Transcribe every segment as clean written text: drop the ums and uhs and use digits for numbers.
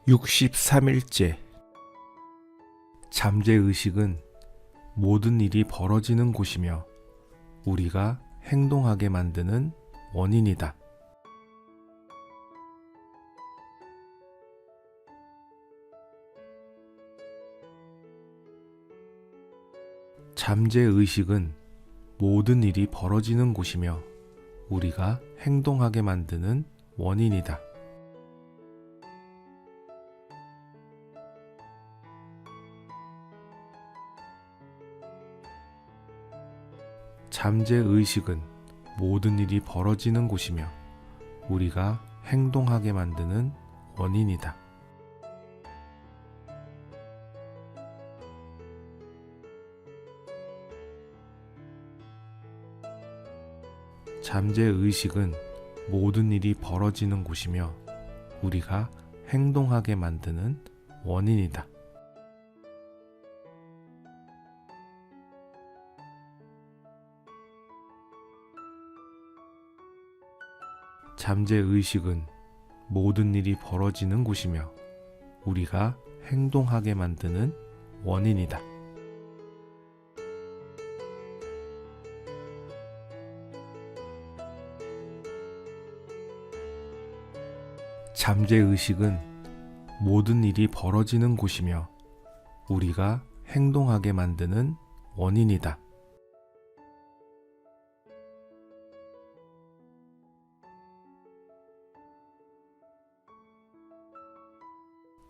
63일째. 잠재의식은 모든 일이 벌어지는 곳이며 우리가 행동하게 만드는 원인이다. 잠재의식은 모든 일이 벌어지는 곳이며 우리가 행동하게 만드는 원인이다. 잠재의식은 모든 일이 벌어지는 곳이며 우리가 행동하게 만드는 원인이다. 잠재의식은 모든 일이 벌어지는 곳이며 우리가 행동하게 만드는 원인이다. 잠재의식은 모든 일이 벌어지는 곳이며 우리가 행동하게 만드는 원인이다. 잠재의식은 모든 일이 벌어지는 곳이며 우리가 행동하게 만드는 원인이다.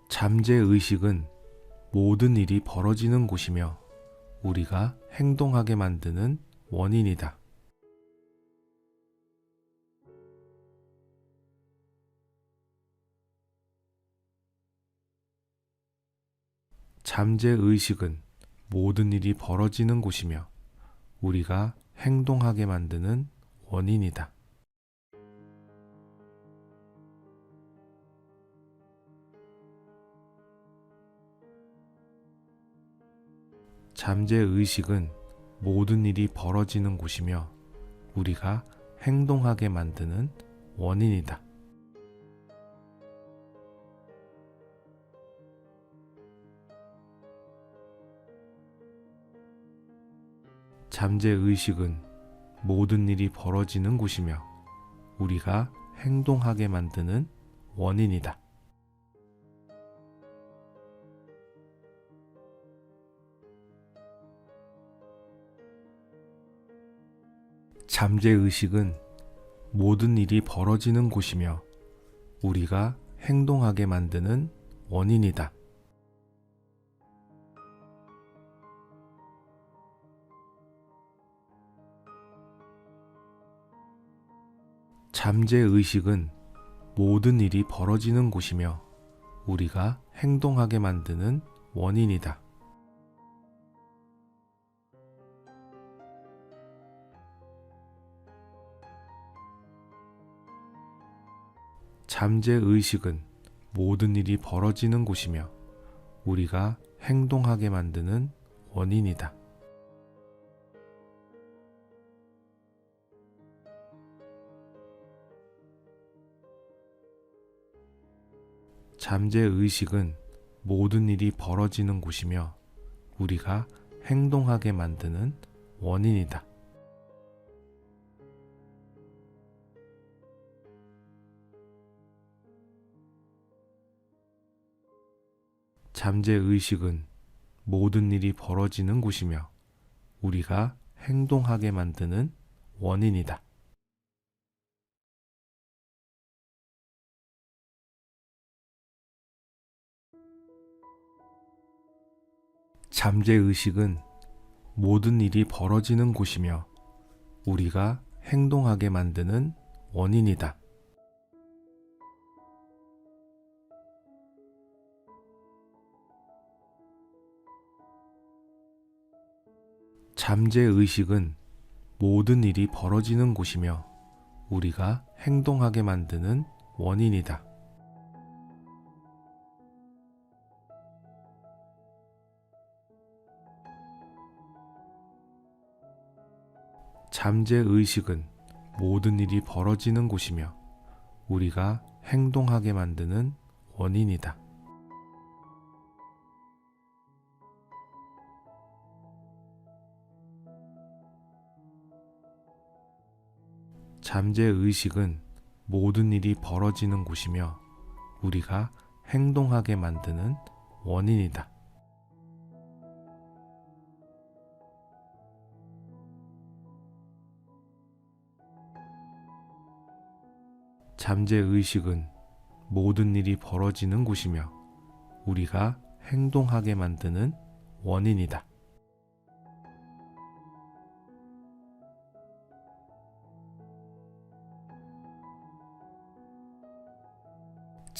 잠재의식은 모든 일이 벌어지는 곳이며 우리가 행동하게 만드는 원인이다. 잠재의식은 모든 일이 벌어지는 곳이며 우리가 행동하게 만드는 원인이다. 잠재의식은 모든 일이 벌어지는 곳이며 우리가 행동하게 만드는 원인이다. 잠재의식은 모든 일이 벌어지는 곳이며 우리가 행동하게 만드는 원인이다. 잠재의식은 모든 일이 벌어지는 곳이며 우리가 행동하게 만드는 원인이다. 잠재의식은 모든 일이 벌어지는 곳이며 우리가 행동하게 만드는 원인이다. 잠재의식은 모든 일이 벌어지는 곳이며 우리가 행동하게 만드는 원인이다. 잠재의식은 모든 일이 벌어지는 곳이며 우리가 행동하게 만드는 원인이다. 잠재의식은 모든 일이 벌어지는 곳이며 우리가 행동하게 만드는 원인이다. 잠재의식은 모든 일이 벌어지는 곳이며 우리가 행동하게 만드는 원인이다. 잠재의식은 모든 일이 벌어지는 곳이며 우리가 행동하게 만드는 원인이다. 잠재의식은 모든 일이 벌어지는 곳이며 우리가 행동하게 만드는 원인이다. 잠재의식은 모든 일이 벌어지는 곳이며 우리가 행동하게 만드는 원인이다. 잠재의식은 모든 일이 벌어지는 곳이며 우리가 행동하게 만드는 원인이다.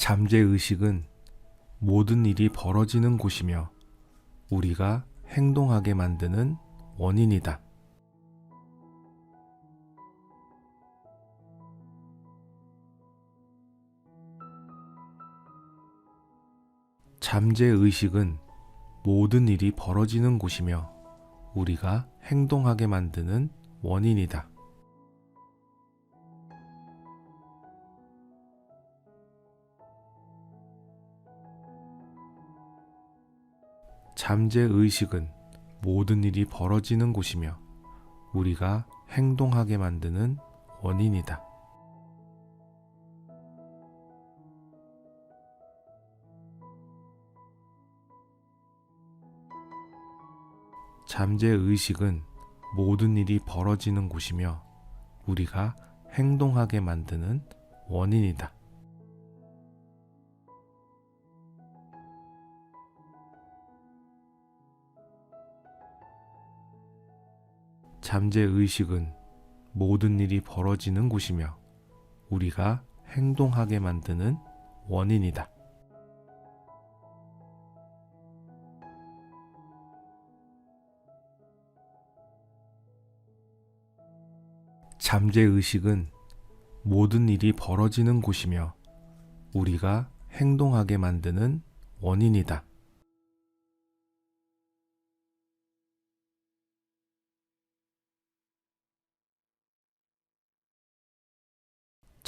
잠재의식은 모든 일이 벌어지는 곳이며 우리가 행동하게 만드는 원인이다. 잠재의식은 모든 일이 벌어지는 곳이며 우리가 행동하게 만드는 원인이다. 잠재의식은 모든 일이 벌어지는 곳이며 우리가 행동하게 만드는 원인이다. 잠재의식은 모든 일이 벌어지는 곳이며 우리가 행동하게 만드는 원인이다. 잠재의식은 모든 일이 벌어지는 곳이며 우리가 행동하게 만드는 원인이다. 잠재의식은 모든 일이 벌어지는 곳이며 우리가 행동하게 만드는 원인이다.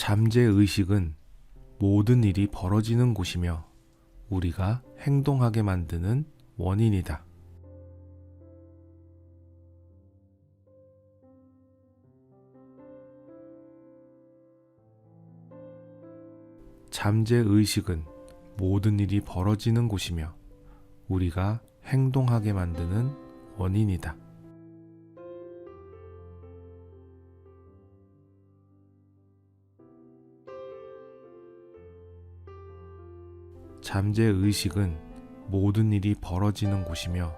잠재의식은 모든 일이 벌어지는 곳이며 우리가 행동하게 만드는 원인이다. 잠재의식은 모든 일이 벌어지는 곳이며 우리가 행동하게 만드는 원인이다. 잠재의식은 모든 일이 벌어지는 곳이며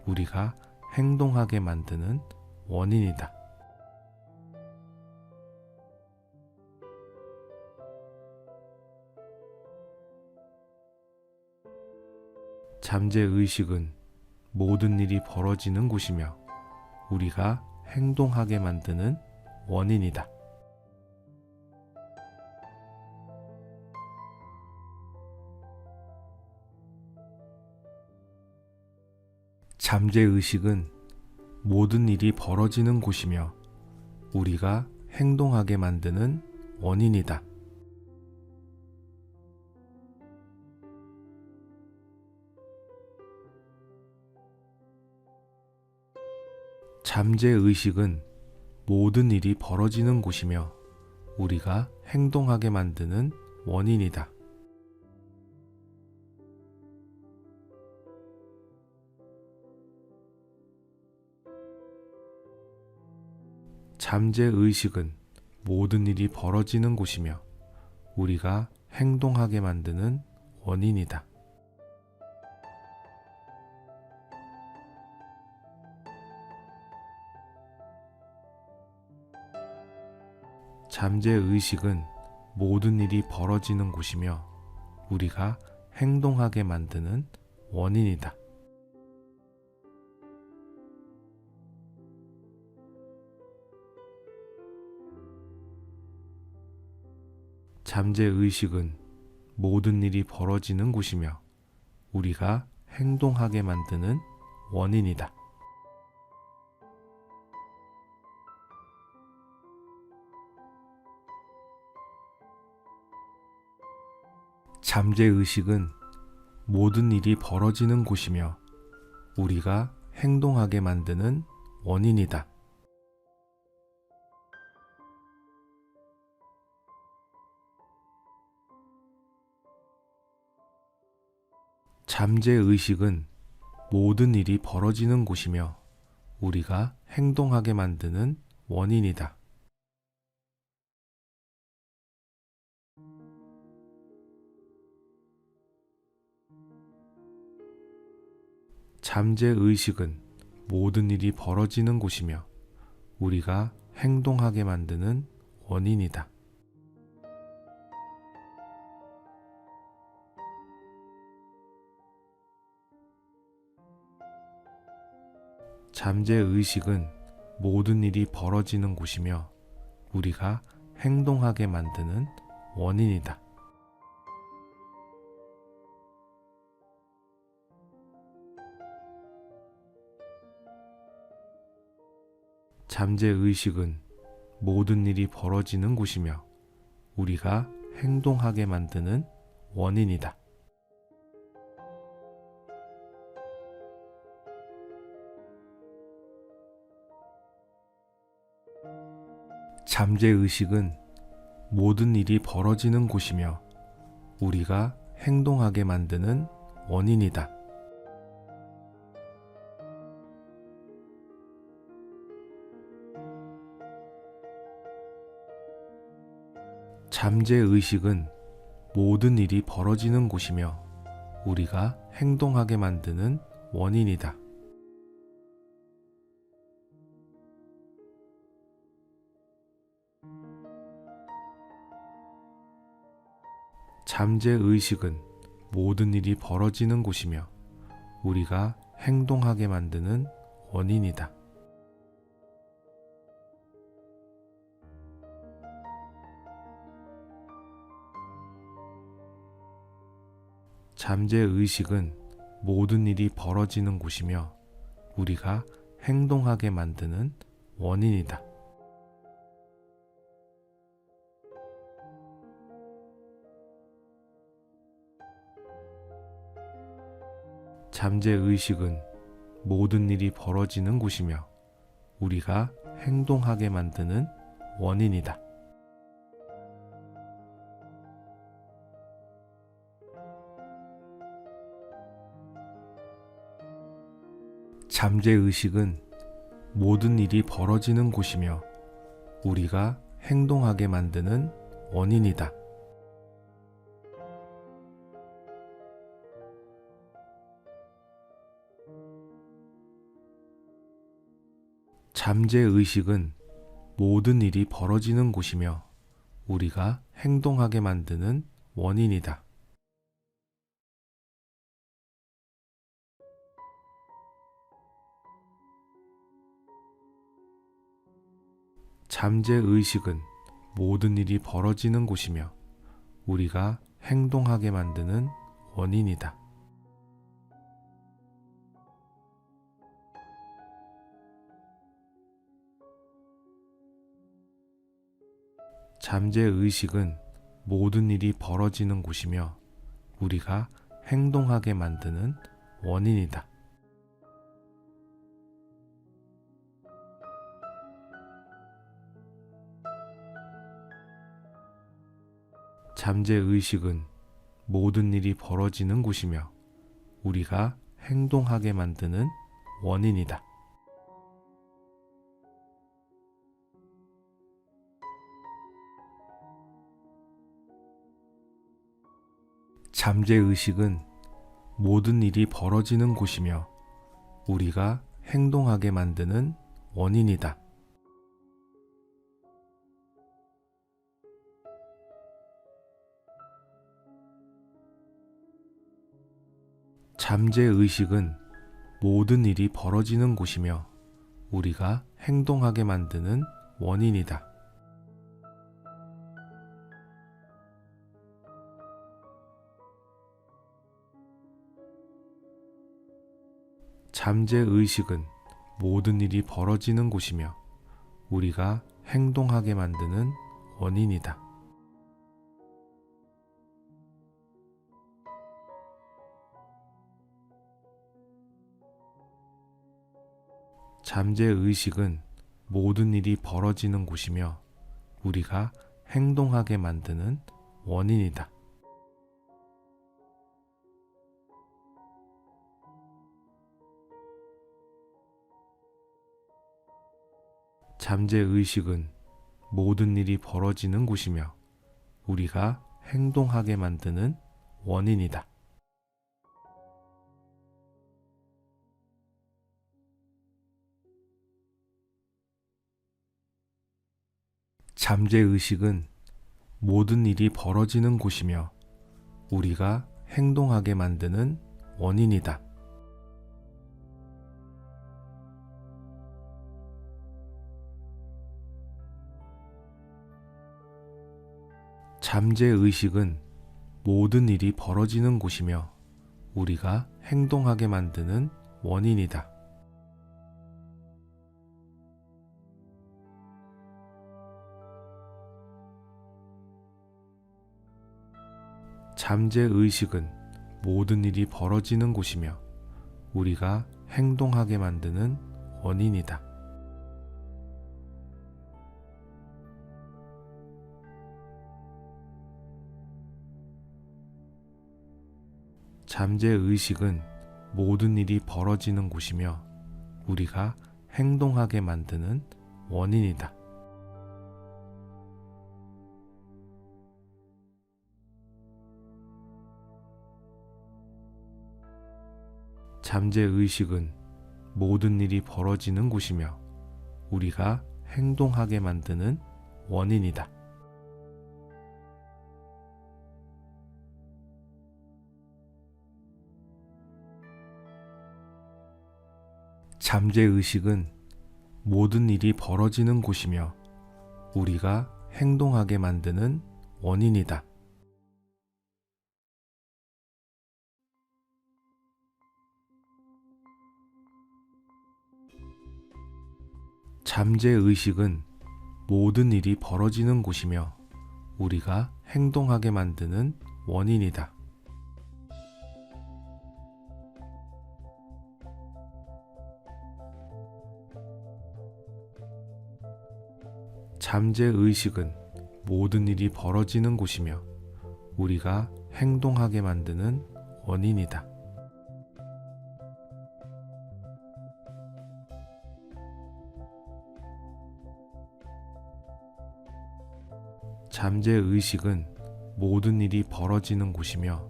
우리가 행동하게 만드는 원인이다. 잠재의식은 모든 일이 벌어지는 곳이며 우리가 행동하게 만드는 원인이다. 잠재의식은 모든 일이 벌어지는 곳이며 우리가 행동하게 만드는 원인이다. 잠재의식은 모든 일이 벌어지는 곳이며 우리가 행동하게 만드는 원인이다. 잠재의식은 모든 일이 벌어지는 곳이며 우리가 행동하게 만드는 원인이다. 잠재의식은 모든 일이 벌어지는 곳이며 우리가 행동하게 만드는 원인이다. 잠재의식은 모든 일이 벌어지는 곳이며 우리가 행동하게 만드는 원인이다. 잠재의식은 모든 일이 벌어지는 곳이며 우리가 행동하게 만드는 원인이다. 잠재의식은 모든 일이 벌어지는 곳이며 우리가 행동하게 만드는 원인이다. 잠재의식은 모든 일이 벌어지는 곳이며 우리가 행동하게 만드는 원인이다. 잠재의식은 모든 일이 벌어지는 곳이며 우리가 행동하게 만드는 원인이다. 잠재의식은 모든 일이 벌어지는 곳이며 우리가 행동하게 만드는 원인이다. 잠재의식은 모든 일이 벌어지는 곳이며 우리가 행동하게 만드는 원인이다. 잠재의식은 모든 일이 벌어지는 곳이며 우리가 행동하게 만드는 원인이다. 잠재의식은 모든 일이 벌어지는 곳이며 우리가 행동하게 만드는 원인이다. 잠재의식은 모든 일이 벌어지는 곳이며 우리가 행동하게 만드는 원인이다. 잠재의식은 모든 일이 벌어지는 곳이며 우리가 행동하게 만드는 원인이다. 잠재의식은 모든 일이 벌어지는 곳이며 우리가 행동하게 만드는 원인이다. 잠재의식은 모든 일이 벌어지는 곳이며 우리가 행동하게 만드는 원인이다. 잠재의식은 모든 일이 벌어지는 곳이며 우리가 행동하게 만드는 원인이다. 잠재의식은 모든 일이 벌어지는 곳이며 우리가 행동하게 만드는 원인이다. 잠재의식은 모든 일이 벌어지는 곳이며 우리가 행동하게 만드는 원인이다. 잠재의식은 모든 일이 벌어지는 곳이며 우리가 행동하게 만드는 원인이다. 잠재의식은 모든 일이 벌어지는 곳이며 우리가 행동하게 만드는 원인이다. 잠재의식은 모든 일이 벌어지는 곳이며 우리가 행동하게 만드는 원인이다. 잠재의식은 모든 일이 벌어지는 곳이며 우리가 행동하게 만드는 원인이다. 잠재의식은 모든 일이 벌어지는 곳이며 우리가 행동하게 만드는 원인이다. 잠재의식은 모든 일이 벌어지는 곳이며 우리가 행동하게 만드는 원인이다. 잠재의식은 모든 일이 벌어지는 곳이며 우리가 행동하게 만드는 원인이다. 잠재의식은 모든 일이 벌어지는 곳이며 우리가 행동하게 만드는 원인이다. 잠재의식은 모든 일이 벌어지는 곳이며 우리가 행동하게 만드는 원인이다. 잠재의식은 모든 일이 벌어지는 곳이며 우리가 행동하게 만드는 원인이다. 잠재의식은 모든 일이 벌어지는 곳이며 우리가 행동하게 만드는 원인이다. 잠재의식은 모든 일이 벌어지는 곳이며 우리가 행동하게 만드는 원인이다. 잠재의식은 모든 일이 벌어지는 곳이며 우리가 행동하게 만드는 원인이다. 잠재의식은 모든 일이 벌어지는 곳이며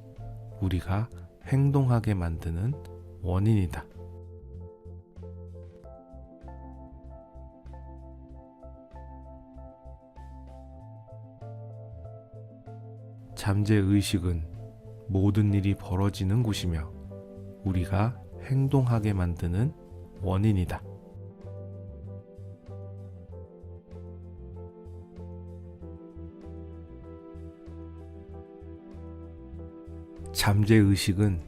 우리가 행동하게 만드는 원인이다. 잠재의식은 모든 일이 벌어지는 곳이며 우리가 행동하게 만드는 원인이다. 잠재의식은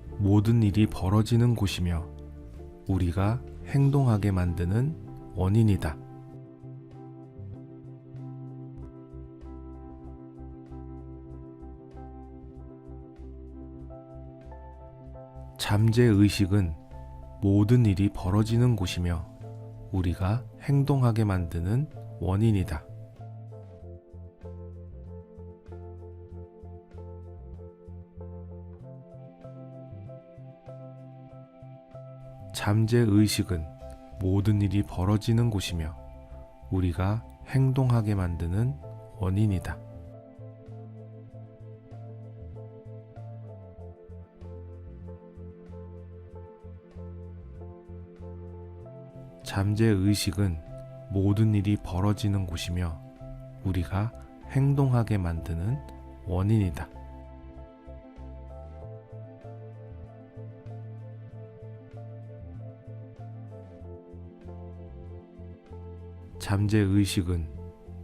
모든 일이 벌어지는 곳이며 우리가 행동하게 만드는 원인이다. 잠재의식은 모든 일이 벌어지는 곳이며 우리가 행동하게 만드는 원인이다. 잠재의식은 모든 일이 벌어지는 곳이며 우리가 행동하게 만드는 원인이다. 잠재의식은 모든 일이 벌어지는 곳이며 우리가 행동하게 만드는 원인이다. 잠재의식은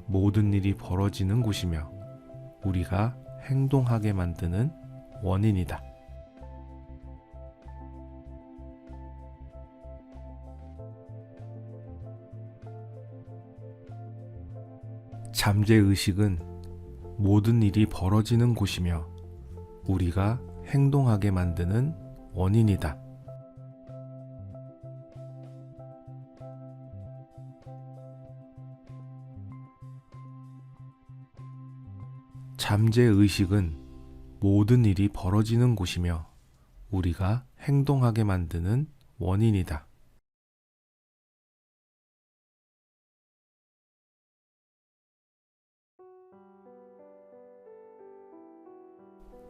모든 일이 벌어지는 곳이며 우리가 행동하게 만드는 원인이다. 잠재의식은 모든 일이 벌어지는 곳이며 우리가 행동하게 만드는 원인이다. 잠재의식은 모든 일이 벌어지는 곳이며 우리가 행동하게 만드는 원인이다.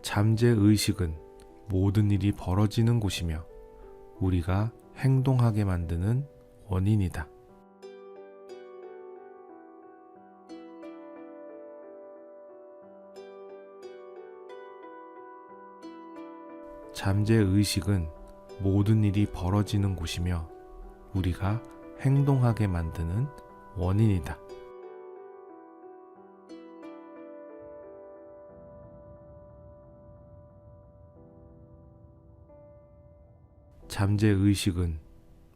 잠재의식은 모든 일이 벌어지는 곳이며 우리가 행동하게 만드는 원인이다. 잠재의식은 모든 일이 벌어지는 곳이며 우리가 행동하게 만드는 원인이다. 잠재의식은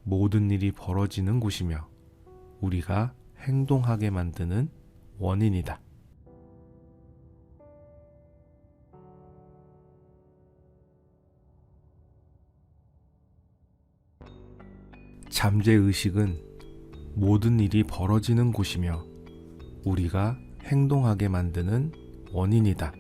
모든 일이 벌어지는 곳이며 우리가 행동하게 만드는 원인이다. 잠재의식은 모든 일이 벌어지는 곳이며 우리가 행동하게 만드는 원인이다.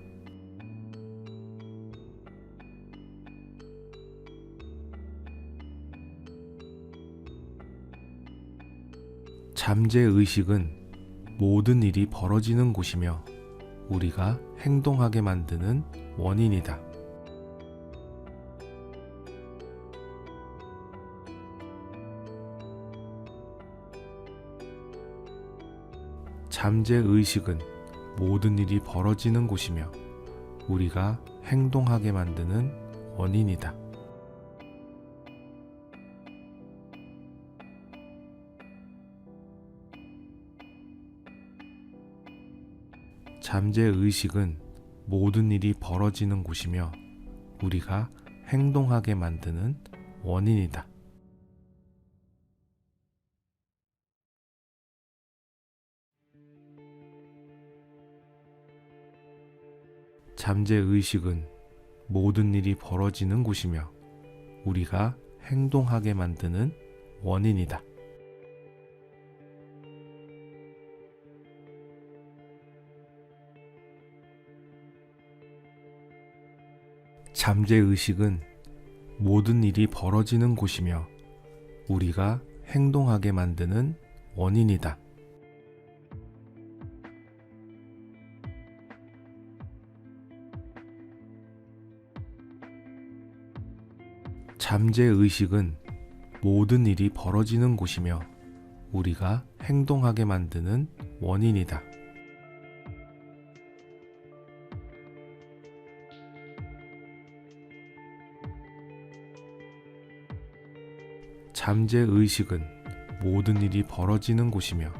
잠재의식은 모든 일이 벌어지는 곳이며 우리가 행동하게 만드는 원인이다. 잠재의식은 모든 일이 벌어지는 곳이며 우리가 행동하게 만드는 원인이다. 잠재의식은 모든 일이 벌어지는 곳이며 우리가 행동하게 만드는 원인이다. 잠재의식은 모든 일이 벌어지는 곳이며 우리가 행동하게 만드는 원인이다. 잠재의식은 모든 일이 벌어지는 곳이며 우리가 행동하게 만드는 원인이다. 잠재의식은 모든 일이 벌어지는 곳이며 우리가 행동하게 만드는 원인이다. 잠재의식은 모든 일이 벌어지는 곳이며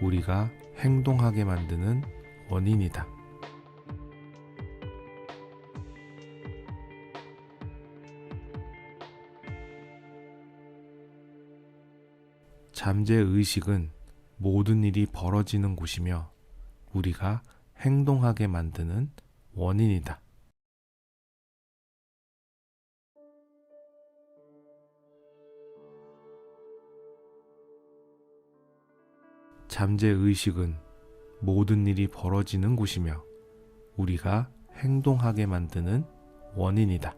우리가 행동하게 만드는 원인이다. 잠재의식은 모든 일이 벌어지는 곳이며 우리가 행동하게 만드는 원인이다. 잠재의식은 모든 일이 벌어지는 곳이며 우리가 행동하게 만드는 원인이다.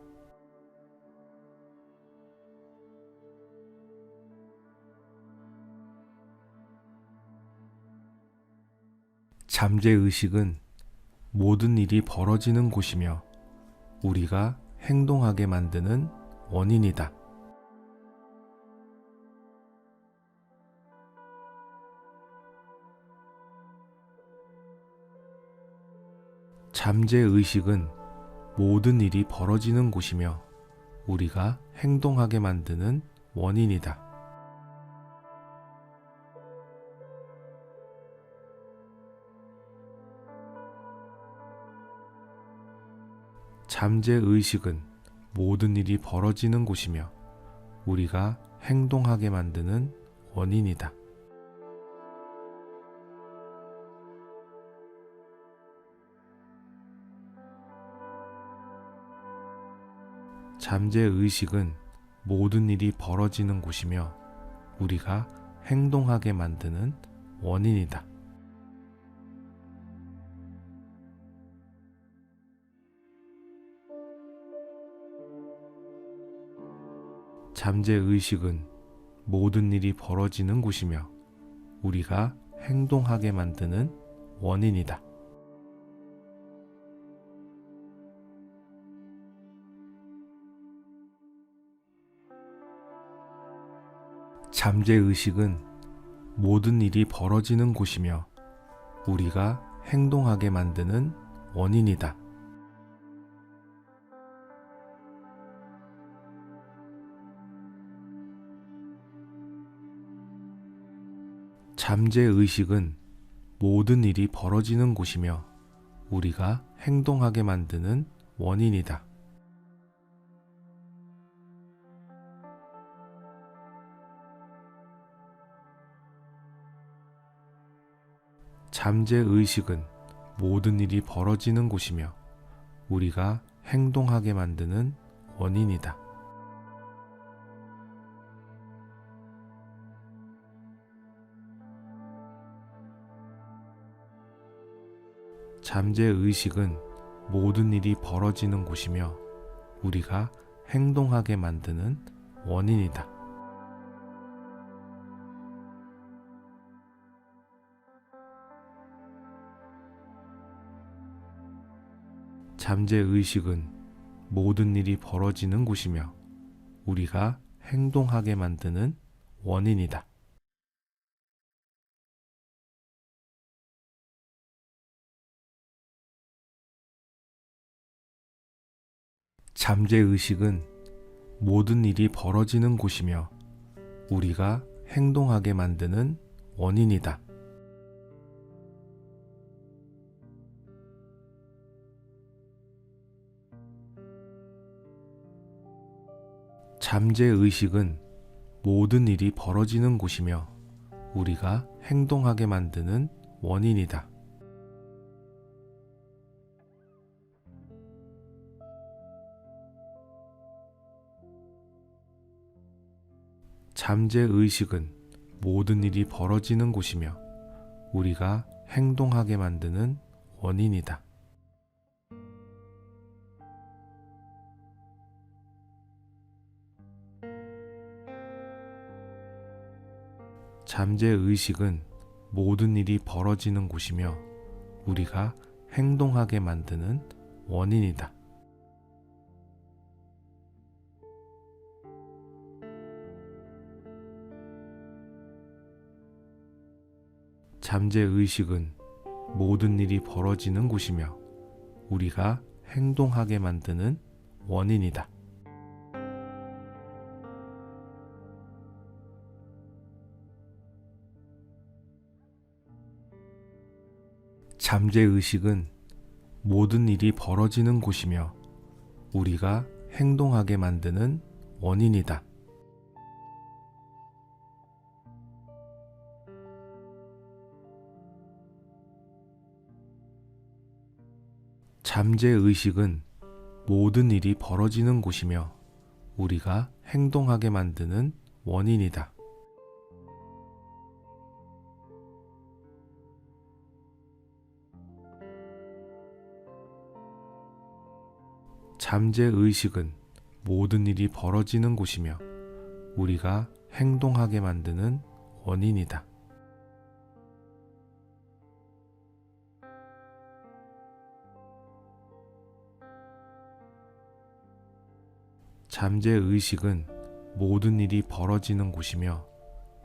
잠재의식은 모든 일이 벌어지는 곳이며 우리가 행동하게 만드는 원인이다. 잠재의식은 모든 일이 벌어지는 곳이며 우리가 행동하게 만드는 원인이다. 잠재의식은 모든 일이 벌어지는 곳이며 우리가 행동하게 만드는 원인이다. 잠재의식은 모든 일이 벌어지는 곳이며 우리가 행동하게 만드는 원인이다. 잠재의식은 모든 일이 벌어지는 곳이며 우리가 행동하게 만드는 원인이다. 잠재의식은 모든 일이 벌어지는 곳이며 우리가 행동하게 만드는 원인이다. 잠재의식은 모든 일이 벌어지는 곳이며 우리가 행동하게 만드는 원인이다. 잠재의식은 모든 일이 벌어지는 곳이며 우리가 행동하게 만드는 원인이다. 잠재의식은 모든 일이 벌어지는 곳이며 우리가 행동하게 만드는 원인이다. 잠재의식은 모든 일이 벌어지는 곳이며 우리가 행동하게 만드는 원인이다. 잠재의식은 모든 일이 벌어지는 곳이며 우리가 행동하게 만드는 원인이다. 잠재의식은 모든 일이 벌어지는 곳이며 우리가 행동하게 만드는 원인이다. 잠재의식은 모든 일이 벌어지는 곳이며 우리가 행동하게 만드는 원인이다. 잠재의식은 모든 일이 벌어지는 곳이며 우리가 행동하게 만드는 원인이다. 잠재의식은 모든 일이 벌어지는 곳이며 우리가 행동하게 만드는 원인이다. 잠재의식은 모든 일이 벌어지는 곳이며 우리가 행동하게 만드는 원인이다. 잠재의식은 모든 일이 벌어지는 곳이며 우리가 행동하게 만드는 원인이다. 잠재의식은 모든 일이 벌어지는 곳이며 우리가 행동하게 만드는 원인이다. 잠재의식은 모든 일이 벌어지는 곳이며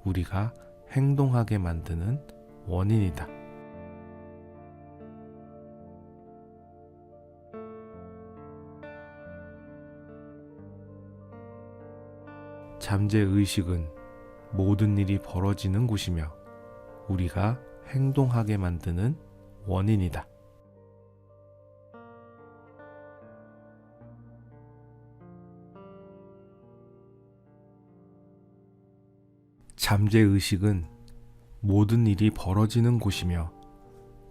우리가 행동하게 만드는 원인이다. 잠재의식은 모든 일이 벌어지는 곳이며 우리가 행동하게 만드는 원인이다. 잠재의식은 모든 일이 벌어지는 곳이며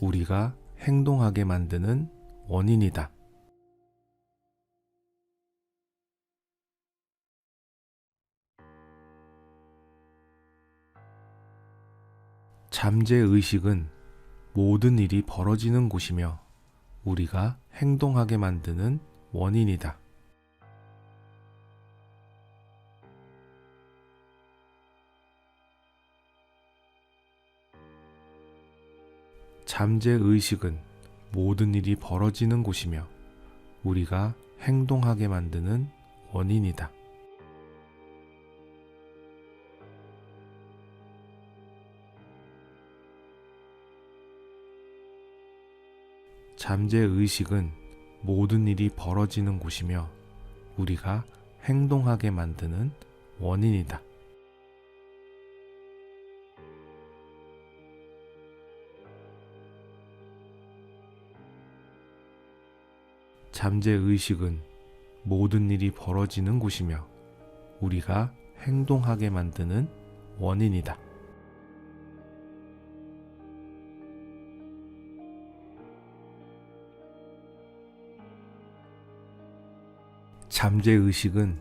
우리가 행동하게 만드는 원인이다. 잠재의식은 모든 일이 벌어지는 곳이며 우리가 행동하게 만드는 원인이다. 잠재의식은 모든 일이 벌어지는 곳이며 우리가 행동하게 만드는 원인이다. 잠재의식은 모든 일이 벌어지는 곳이며 우리가 행동하게 만드는 원인이다. 잠재의식은 모든 일이 벌어지는 곳이며 우리가 행동하게 만드는 원인이다. 잠재의식은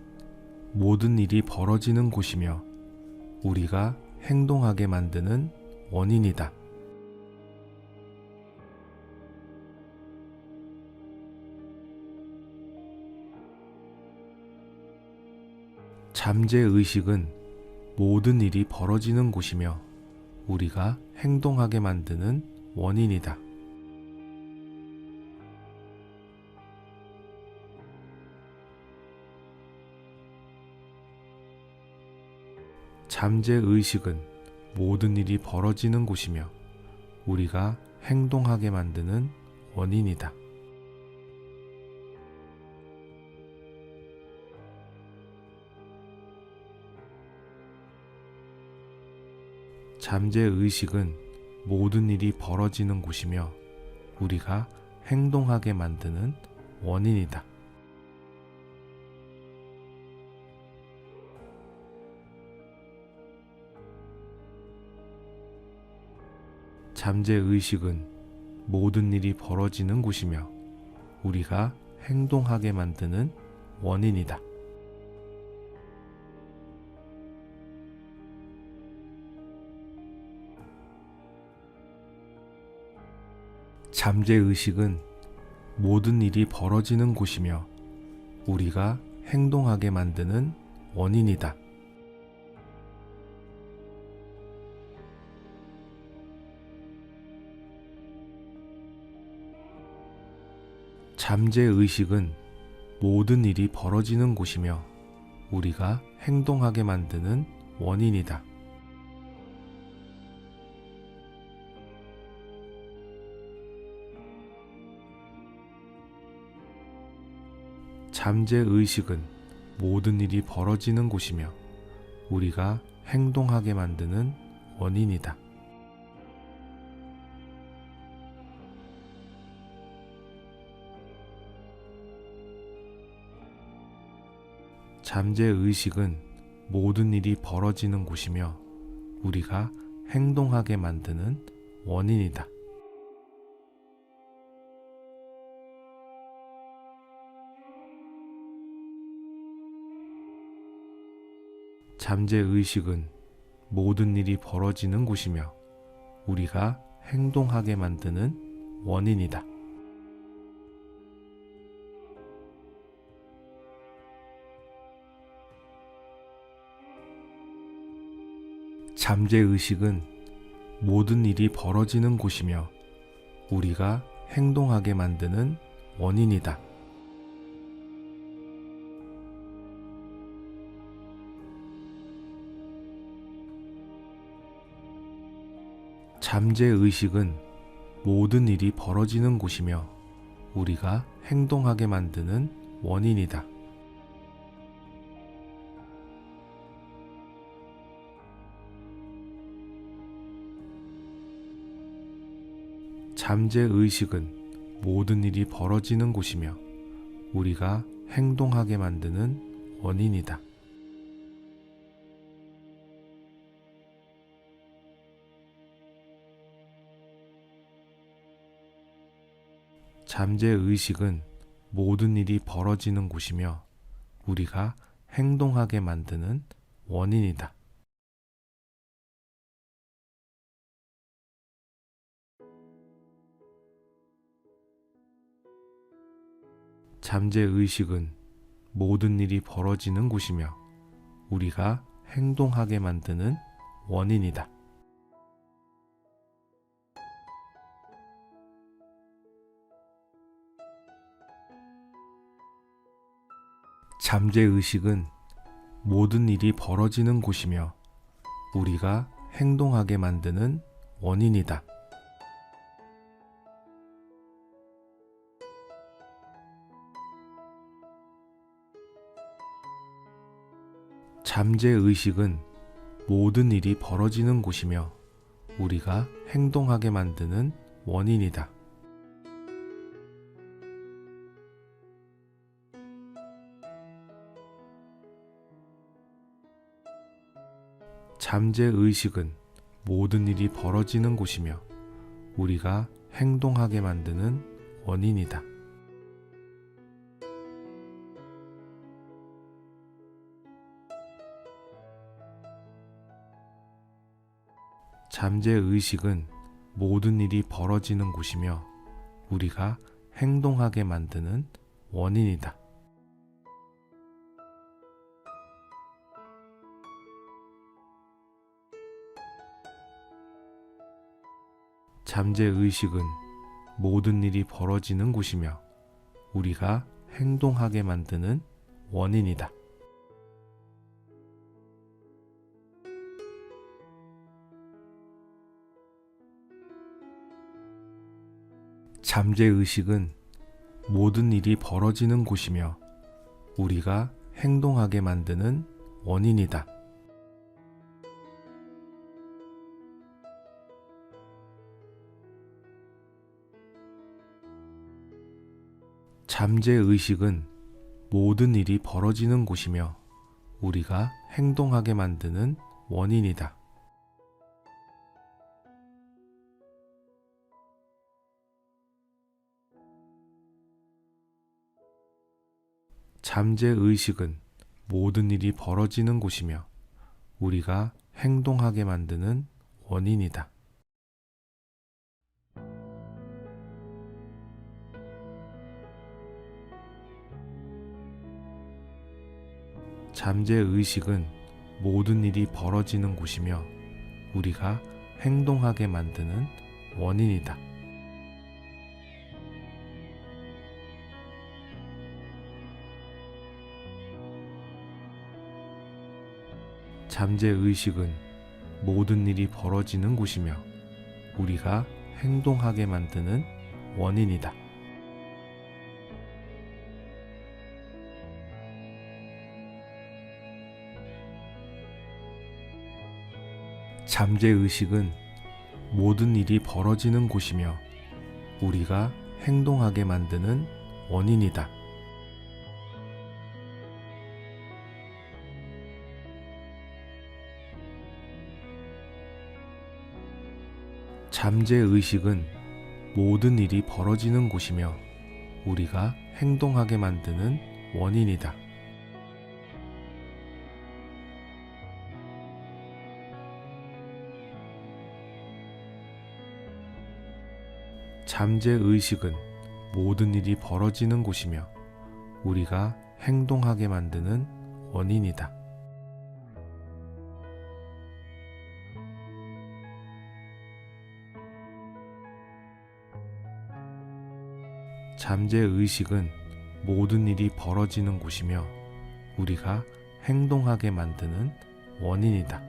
모든 일이 벌어지는 곳이며 우리가 행동하게 만드는 원인이다. 잠재의식은 모든 일이 벌어지는 곳이며 우리가 행동하게 만드는 원인이다. 잠재의식은 모든 일이 벌어지는 곳이며 우리가 행동하게 만드는 원인이다. 잠재의식은 모든 일이 벌어지는 곳이며 우리가 행동하게 만드는 원인이다. 잠재의식은 모든 일이 벌어지는 곳이며 우리가 행동하게 만드는 원인이다. 잠재의식은 모든 일이 벌어지는 곳이며 우리가 행동하게 만드는 원인이다. 잠재의식은 모든 일이 벌어지는 곳이며 우리가 행동하게 만드는 원인이다. 잠재의식은 모든 일이 벌어지는 곳이며 우리가 행동하게 만드는 원인이다. 잠재의식은 모든 일이 벌어지는 곳이며 우리가 행동하게 만드는 원인이다. 잠재의식은 모든 일이 벌어지는 곳이며 우리가 행동하게 만드는 원인이다. 잠재의식은 모든 일이 벌어지는 곳이며 우리가 행동하게 만드는 원인이다. 잠재의식은 모든 일이 벌어지는 곳이며 우리가 행동하게 만드는 원인이다. 잠재의식은 모든 일이 벌어지는 곳이며 우리가 행동하게 만드는 원인이다. 잠재의식은 모든 일이 벌어지는 곳이며 우리가 행동하게 만드는 원인이다. 잠재의식은 모든 일이 벌어지는 곳이며 우리가 행동하게 만드는 원인이다. 잠재의식은 모든 일이 벌어지는 곳이며 우리가 행동하게 만드는 원인이다. 잠재의식은 모든 일이 벌어지는 곳이며 우리가 행동하게 만드는 원인이다. 잠재의식은 모든 일이 벌어지는 곳이며 우리가 행동하게 만드는 원인이다. 잠재의식은 모든 일이 벌어지는 곳이며 우리가 행동하게 만드는 원인이다. 잠재의식은 모든 일이 벌어지는 곳이며 우리가 행동하게 만드는 원인이다. 잠재의식은 모든 일이 벌어지는 곳이며 우리가 행동하게 만드는 원인이다. 잠재의식은 모든 일이 벌어지는 곳이며 우리가 행동하게 만드는 원인이다. 잠재의식은 모든 일이 벌어지는 곳이며 우리가 행동하게 만드는 원인이다. 잠재의식은 모든 일이 벌어지는 곳이며 우리가 행동하게 만드는 원인이다. 잠재의식은 모든 일이 벌어지는 곳이며 우리가 행동하게 만드는 원인이다. 잠재의식은 모든 일이 벌어지는 곳이며 우리가 행동하게 만드는 원인이다. 잠재의식은 모든 일이 벌어지는 곳이며 우리가 행동하게 만드는 원인이다. 잠재의식은 모든 일이 벌어지는 곳이며 우리가 행동하게 만드는 원인이다. 잠재의식은 모든 일이 벌어지는 곳이며 우리가 행동하게 만드는 원인이다.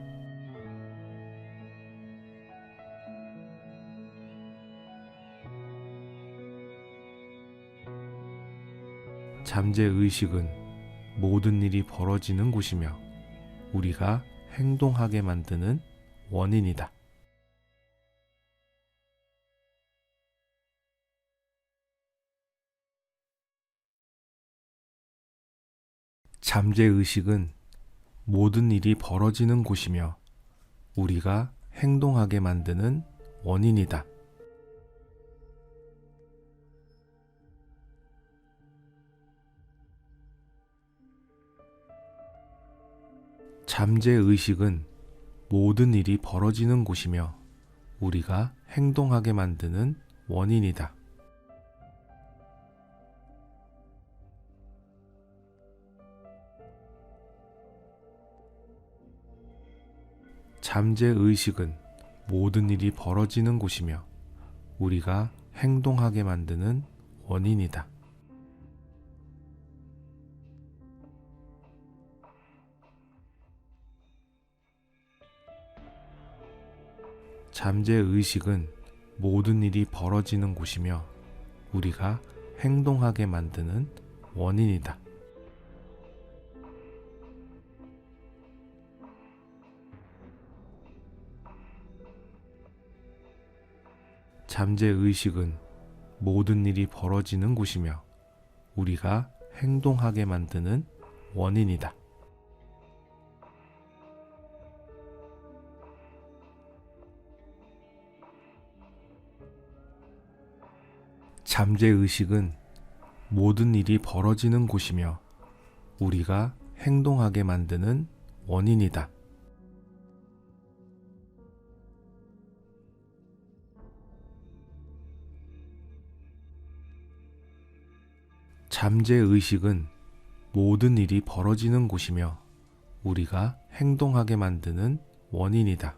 잠재의식은 모든 일이 벌어지는 곳이며 우리가 행동하게 만드는 원인이다. 잠재의식은 모든 일이 벌어지는 곳이며 우리가 행동하게 만드는 원인이다. 잠재의식은 모든 일이 벌어지는 곳이며 우리가 행동하게 만드는 원인이다. 잠재의식은 모든 일이 벌어지는 곳이며 우리가 행동하게 만드는 원인이다. 잠재의식은 모든 일이 벌어지는 곳이며 우리가 행동하게 만드는 원인이다. 잠재의식은 모든 일이 벌어지는 곳이며 우리가 행동하게 만드는 원인이다. 잠재의식은 모든 일이 벌어지는 곳이며 우리가 행동하게 만드는 원인이다. 잠재의식은 모든 일이 벌어지는 곳이며 우리가 행동하게 만드는 원인이다.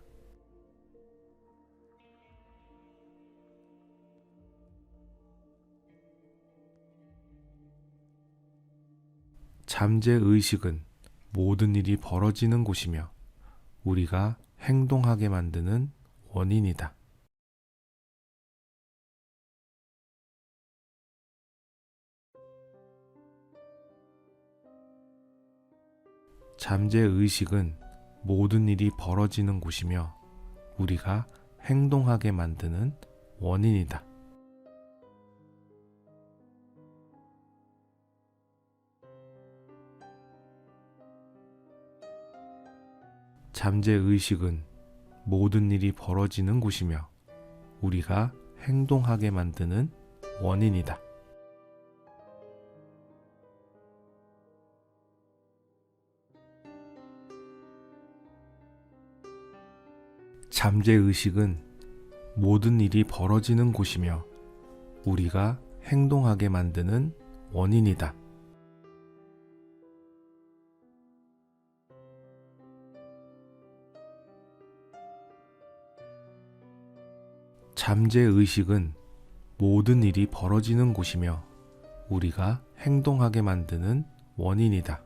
잠재의식은 모든 일이 벌어지는 곳이며 우리가 행동하게 만드는 원인이다. 잠재의식은 모든 일이 벌어지는 곳이며 우리가 행동하게 만드는 원인이다. 잠재의식은 모든 일이 벌어지는 곳이며 우리가 행동하게 만드는 원인이다. 잠재의식은 모든 일이 벌어지는 곳이며 우리가 행동하게 만드는 원인이다. 잠재의식은 모든 일이 벌어지는 곳이며 우리가 행동하게 만드는 원인이다.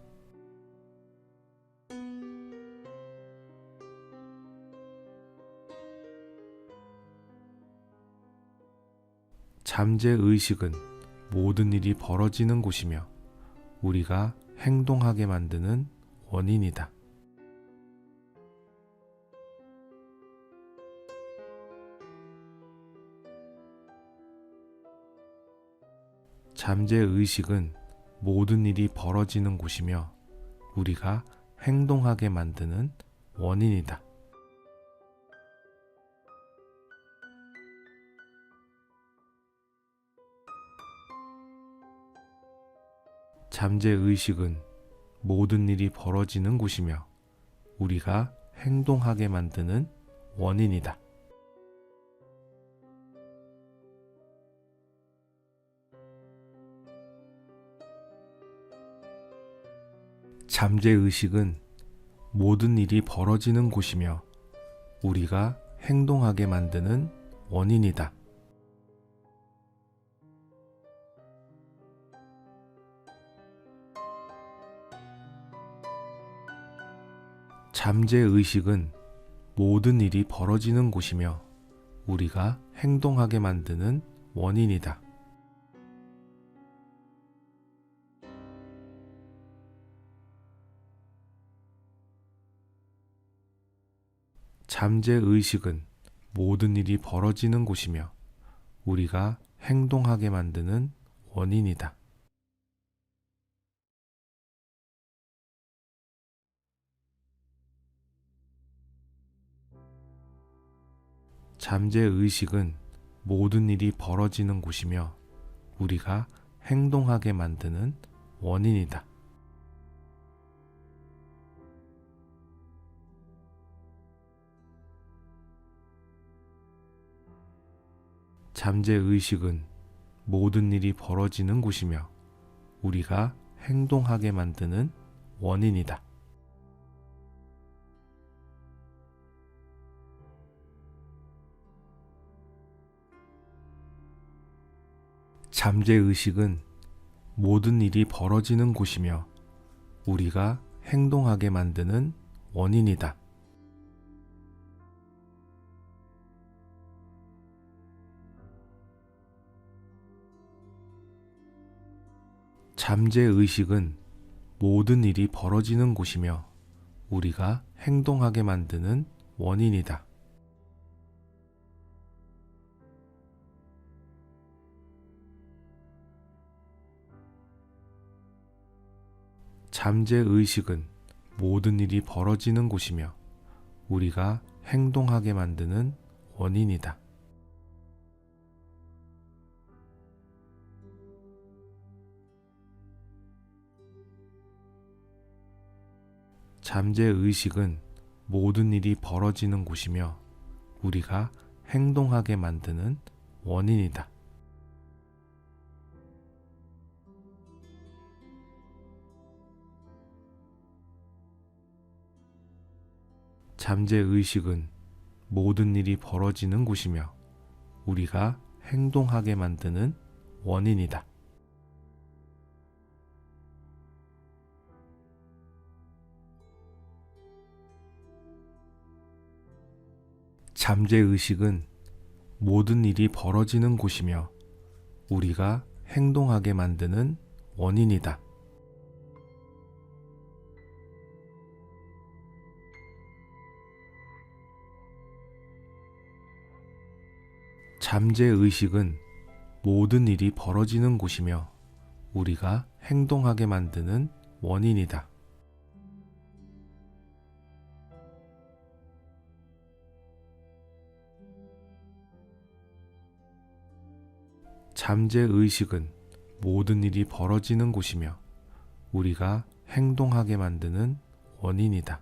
잠재의식은 모든 일이 벌어지는 곳이며 우리가 행동하게 만드는 원인이다. 잠재의식은 모든 일이 벌어지는 곳이며 우리가 행동하게 만드는 원인이다. 잠재의식은 모든 일이 벌어지는 곳이며 우리가 행동하게 만드는 원인이다. 잠재의식은 모든 일이 벌어지는 곳이며 우리가 행동하게 만드는 원인이다. 잠재의식은 모든 일이 벌어지는 곳이며 우리가 행동하게 만드는 원인이다. 잠재의식은 모든 일이 벌어지는 곳이며 우리가 행동하게 만드는 원인이다. 잠재의식은 모든 일이 벌어지는 곳이며 우리가 행동하게 만드는 원인이다. 잠재의식은 모든 일이 벌어지는 곳이며 우리가 행동하게 만드는 원인이다. 잠재의식은 모든 일이 벌어지는 곳이며 우리가 행동하게 만드는 원인이다. 잠재의식은 모든 일이 벌어지는 곳이며 우리가 행동하게 만드는 원인이다. 잠재의식은 모든 일이 벌어지는 곳이며 우리가 행동하게 만드는 원인이다. 잠재의식은 모든 일이 벌어지는 곳이며 우리가 행동하게 만드는 원인이다. 잠재의식은 모든 일이 벌어지는 곳이며 우리가 행동하게 만드는 원인이다. 잠재의식은 모든 일이 벌어지는 곳이며 우리가 행동하게 만드는 원인이다. 잠재의식은 모든 일이 벌어지는 곳이며 우리가 행동하게 만드는 원인이다. 잠재의식은 모든 일이 벌어지는 곳이며 우리가 행동하게 만드는 원인이다.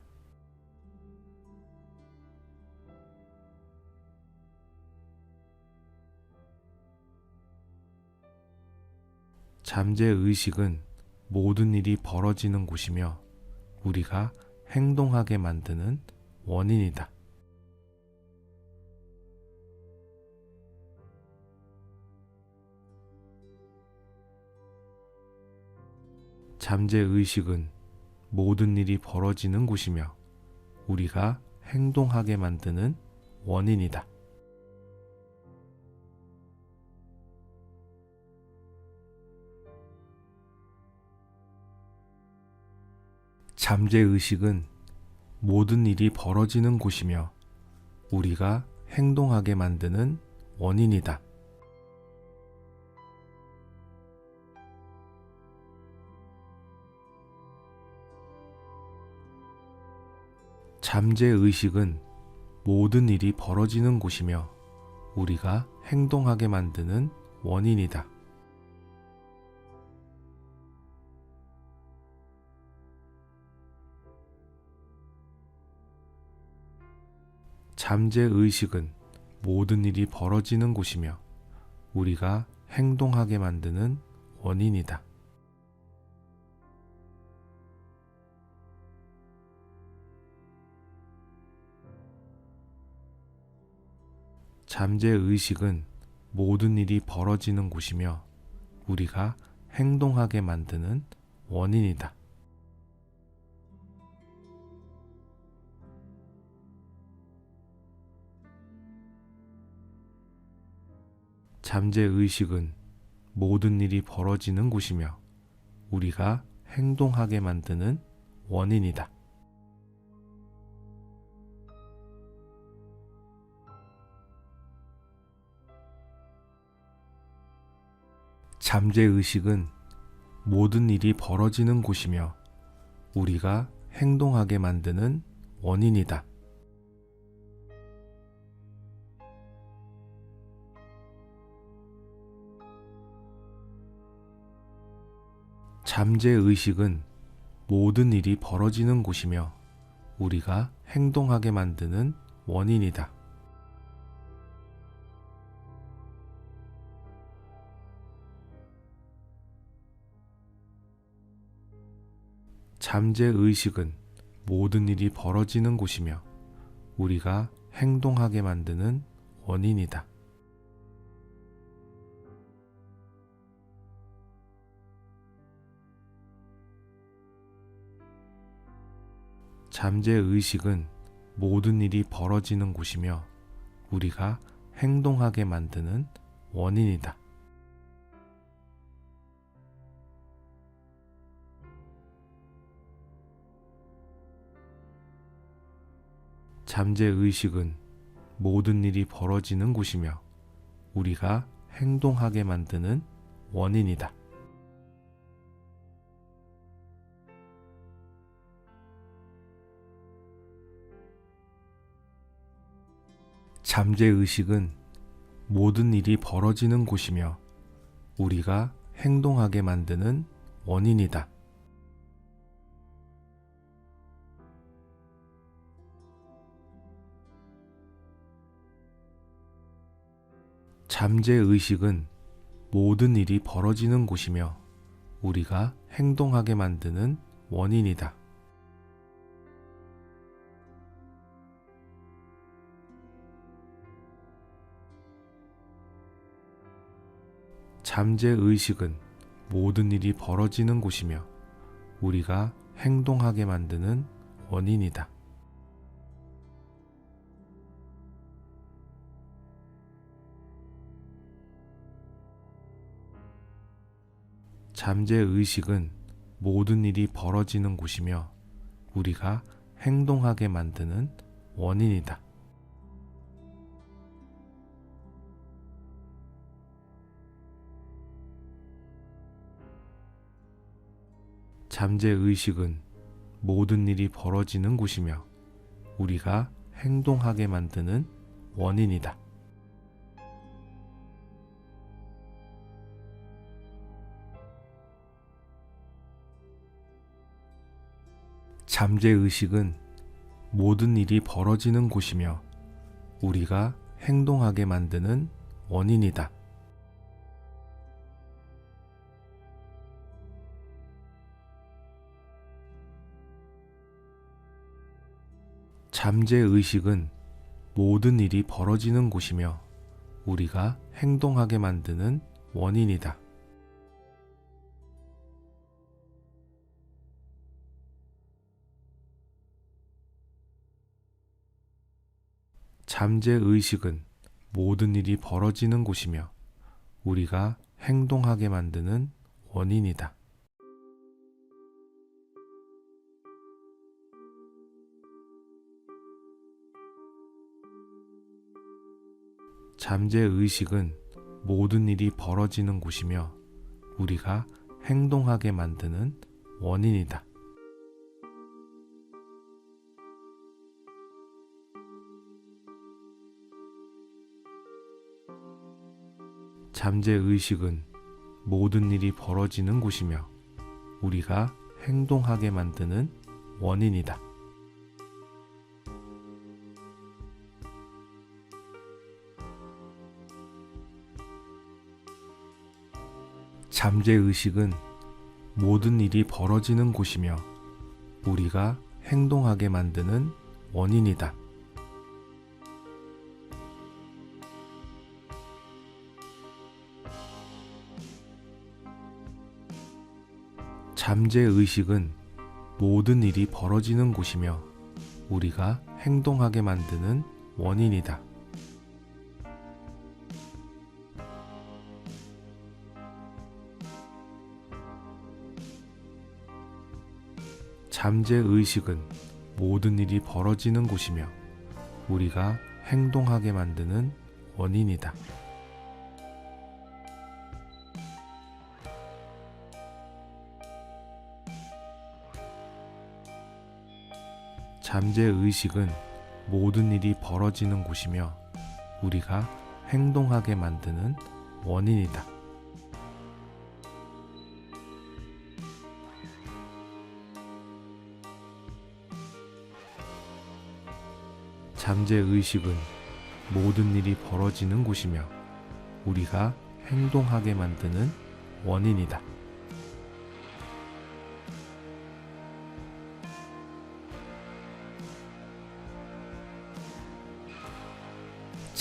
잠재의식은 모든 일이 벌어지는 곳이며 우리가 행동하게 만드는 원인이다. 잠재의식은 모든 일이 벌어지는 곳이며 우리가 행동하게 만드는 원인이다. 잠재의식은 모든 일이 벌어지는 곳이며 우리가 행동하게 만드는 원인이다. 잠재의식은 모든 일이 벌어지는 곳이며 우리가 행동하게 만드는 원인이다. 잠재의식은 모든 일이 벌어지는 곳이며 우리가 행동하게 만드는 원인이다. 잠재의식은 모든 일이 벌어지는 곳이며 우리가 행동하게 만드는 원인이다. 잠재의식은 모든 일이 벌어지는 곳이며 우리가 행동하게 만드는 원인이다. 잠재의식은 모든 일이 벌어지는 곳이며 우리가 행동하게 만드는 원인이다. 잠재의식은 모든 일이 벌어지는 곳이며 우리가 행동하게 만드는 원인이다. 잠재의식은 모든 일이 벌어지는 곳이며 우리가 행동하게 만드는 원인이다. 잠재의식은 모든 일이 벌어지는 곳이며 우리가 행동하게 만드는 원인이다. 잠재의식은 모든 일이 벌어지는 곳이며 우리가 행동하게 만드는 원인이다. 잠재의식은 모든 일이 벌어지는 곳이며 우리가 행동하게 만드는 원인이다. 잠재의식은 모든 일이 벌어지는 곳이며 우리가 행동하게 만드는 원인이다. 잠재의식은 모든 일이 벌어지는 곳이며 우리가 행동하게 만드는 원인이다. 잠재의식은 모든 일이 벌어지는 곳이며 우리가 행동하게 만드는 원인이다. 잠재의식은 모든 일이 벌어지는 곳이며 우리가 행동하게 만드는 원인이다. 잠재의식은 모든 일이 벌어지는 곳이며 우리가 행동하게 만드는 원인이다. 잠재의식은 모든 일이 벌어지는 곳이며 우리가 행동하게 만드는 원인이다. 잠재의식은 모든 일이 벌어지는 곳이며 우리가 행동하게 만드는 원인이다. 잠재의식은 모든 일이 벌어지는 곳이며 우리가 행동하게 만드는 원인이다. 잠재의식은 모든 일이 벌어지는 곳이며 우리가 행동하게 만드는 원인이다. 잠재의식은 모든 일이 벌어지는 곳이며 우리가 행동하게 만드는 원인이다. 잠재의식은 모든 일이 벌어지는 곳이며 우리가 행동하게 만드는 원인이다. 잠재의식은 모든 일이 벌어지는 곳이며 우리가 행동하게 만드는 원인이다. 잠재의식은 모든 일이 벌어지는 곳이며 우리가 행동하게 만드는 원인이다. 잠재의식은 모든 일이 벌어지는 곳이며 우리가 행동하게 만드는 원인이다.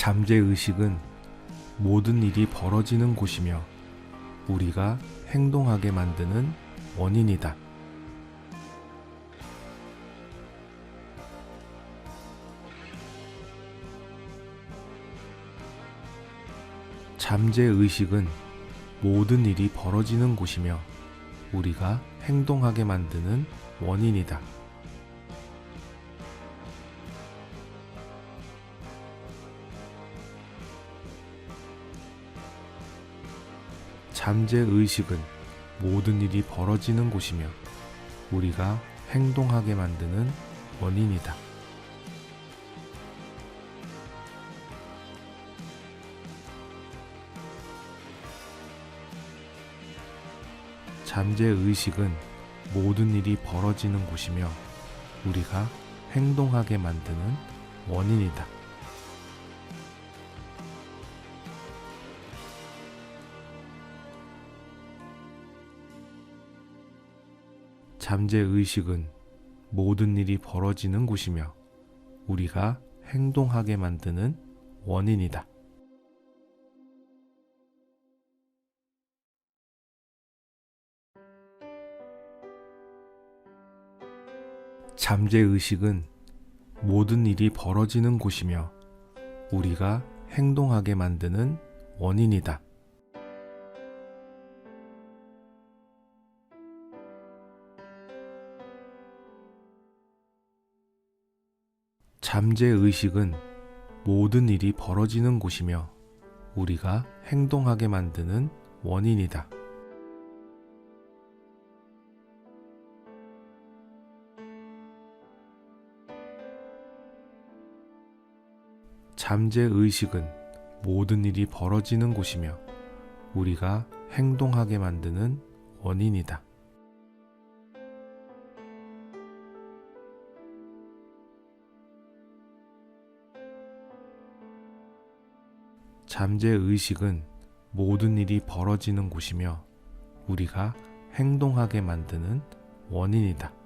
잠재의식은 모든 일이 벌어지는 곳이며 우리가 행동하게 만드는 원인이다. 잠재의식은 모든 일이 벌어지는 곳이며 우리가 행동하게 만드는 원인이다. 잠재의식은 모든 일이 벌어지는 곳이며 우리가 행동하게 만드는 원인이다. 잠재의식은 모든 일이 벌어지는 곳이며 우리가 행동하게 만드는 원인이다. 잠재의식은 모든 일이 벌어지는 곳이며 우리가 행동하게 만드는 원인이다. 잠재의식은 모든 일이 벌어지는 곳이며 우리가 행동하게 만드는 원인이다. 잠재의식은 모든 일이 벌어지는 곳이며 우리가 행동하게 만드는 원인이다. 잠재의식은 모든 일이 벌어지는 곳이며 우리가 행동하게 만드는 원인이다. 잠재의식은 모든 일이 벌어지는 곳이며 우리가 행동하게 만드는 원인이다.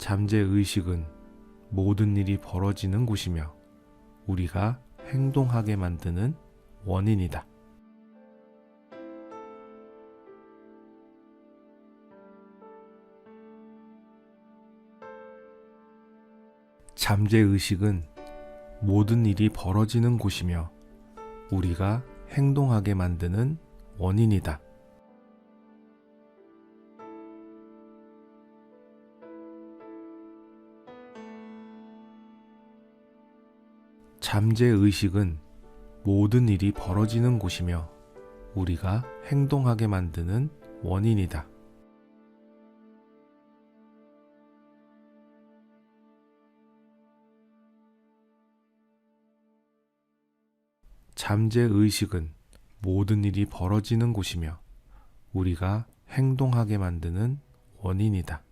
잠재의식은 모든 일이 벌어지는 곳이며 우리가 행동하게 만드는 원인이다. 잠재의식은 모든 일이 벌어지는 곳이며 우리가 행동하게 만드는 원인이다. 잠재의식은 모든 일이 벌어지는 곳이며 우리가 행동하게 만드는 원인이다. 잠재의식은 모든 일이 벌어지는 곳이며 우리가 행동하게 만드는 원인이다.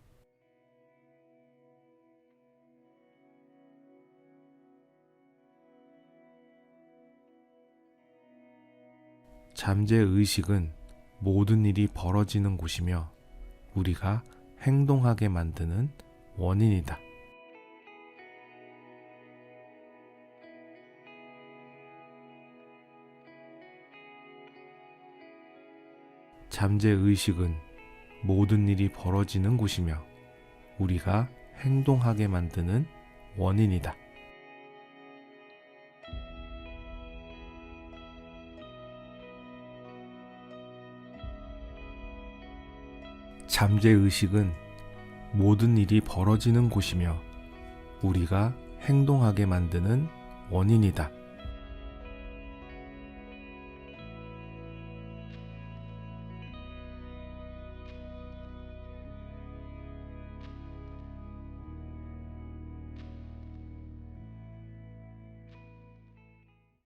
잠재의식은 모든 일이 벌어지는 곳이며 우리가 행동하게 만드는 원인이다. 잠재의식은 모든 일이 벌어지는 곳이며 우리가 행동하게 만드는 원인이다. 잠재의식은 모든 일이 벌어지는 곳이며 우리가 행동하게 만드는 원인이다.